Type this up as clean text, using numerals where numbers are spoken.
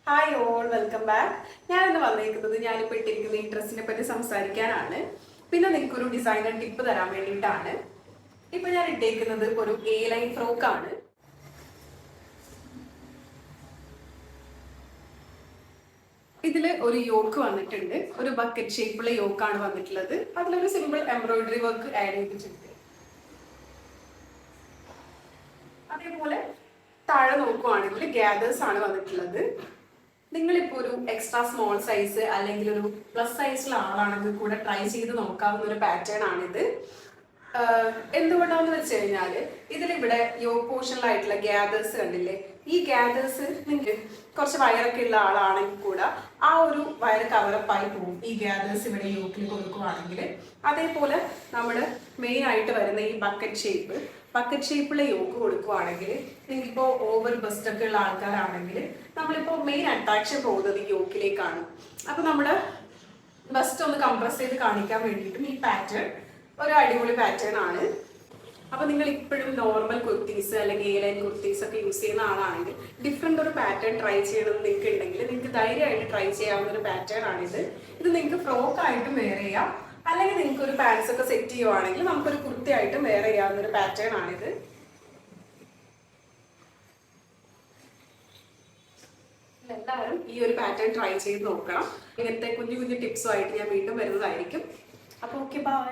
Hi all, welcome back. ഞാനിന്ന് വന്നിരിക്കുന്നത് ഞാനിപ്പോൾ ഇട്ടിരിക്കുന്ന ഈ ഡ്രസ്സിനെ പറ്റി സംസാരിക്കാനാണ്. പിന്നെ നിങ്ങൾക്കൊരു ഡിസൈനർ ടിപ്പ് തരാൻ വേണ്ടിയിട്ടാണ്. ഇപ്പൊ ഞാൻ ഇട്ടേക്കുന്നത് ഒരു എ ലൈൻ ഫ്രോക്കാണ്. ഇതില് ഒരു യോക്ക് വന്നിട്ടുണ്ട്, ഒരു ബക്കറ്റ് ഷേപ്പുള്ള യോക്കാണ് വന്നിട്ടുള്ളത്. അതിലൊരു സിമ്പിൾ എംബ്രോയിഡറി വർക്ക് ആഡ് ചെയ്തിട്ടുണ്ട്. അതേപോലെ താഴെ നോക്കുവാണെങ്കിൽ ഗ്യാദേഴ്സ് ആണ് വന്നിട്ടുള്ളത്. നിങ്ങളിപ്പോൾ ഒരു എക്സ്ട്രാ സ്മോൾ സൈസ് അല്ലെങ്കിൽ ഒരു പ്ലസ് സൈസിലുള്ള ആളാണെങ്കിൽ കൂടെ ട്രൈ ചെയ്ത് നോക്കാവുന്ന ഒരു പാറ്റേൺ ആണിത്. എന്തുകൊണ്ടാണെന്ന് വെച്ച് കഴിഞ്ഞാൽ ഇതിലിവിടെ യോ പോർഷനിലായിട്ടുള്ള ഗ്യാദേഴ്സ് കണ്ടില്ലേ, ഈ ഗ്യാദേഴ്സ് നിങ്ങൾക്ക് കുറച്ച് വയറൊക്കെ ഉള്ള ആളാണെങ്കിൽ കൂടെ ആ ഒരു വയർ കവറപ്പായി പോകും ഈ ഗ്യാദേഴ്സ് ഇവിടെ യോക്കിൽ കൊടുക്കുവാണെങ്കിൽ. അതേപോലെ നമ്മൾ മെയിൻ ആയിട്ട് വരുന്ന ഈ ബക്കറ്റ് ഷേപ്പുള്ള യോക്ക് കൊടുക്കുവാണെങ്കിൽ നിങ്ങൾക്കിപ്പോൾ ഓവർ ബസ്റ്റ് ഒക്കെ ഉള്ള ആൾക്കാരാണെങ്കിൽ നമ്മളിപ്പോൾ മെയിൻ അട്രാക്ഷൻ പോകുന്നത് ഈ യോക്കിലേക്കാണ്. അപ്പോൾ നമ്മുടെ ബസ്റ്റ് ഒന്ന് കംപ്രസ് ചെയ്ത് കാണിക്കാൻ വേണ്ടിയിട്ടും ഈ പാറ്റേൺ ഒരു അടിപൊളി പാറ്റേൺ ആണ്. അപ്പോൾ നിങ്ങൾ ഇപ്പോഴും നോർമൽ കുർത്തീസ് അല്ലെങ്കിൽ എ ലൈൻ കുർത്തീസ് ഒക്കെ യൂസ് ചെയ്യുന്ന ആളാണെങ്കിൽ ഡിഫറെൻ്റ് ഒരു പാറ്റേൺ ട്രൈ ചെയ്യണമെന്ന് നിങ്ങൾക്ക് ഉണ്ടെങ്കിൽ നിങ്ങൾക്ക് ധൈര്യമായിട്ട് ട്രൈ ചെയ്യാവുന്ന ഒരു പാറ്റേൺ ആണിത്. ഇത് നിങ്ങൾക്ക് ഫ്രോക്ക് ആയിട്ടും വെയർ ചെയ്യാം, അല്ലെങ്കിൽ നിങ്ങൾക്ക് ഒരു പാൻസ് ഒക്കെ സെറ്റ് ചെയ്യുവാണെങ്കിൽ നമുക്കൊരു കുർത്തിയായിട്ടും വെയർ ചെയ്യാവുന്ന ഒരു പാറ്റേൺ ആണിത്. എല്ലാവരും ഈ ഒരു പാറ്റേൺ ട്രൈ ചെയ്ത് നോക്കണം. ഇങ്ങനത്തെ കുഞ്ഞു കുഞ്ഞു ടിപ്സുമായിട്ട് ഞാൻ വീണ്ടും വരുന്നതായിരിക്കും. അപ്പോൾ ഓക്കെ, ബൈ.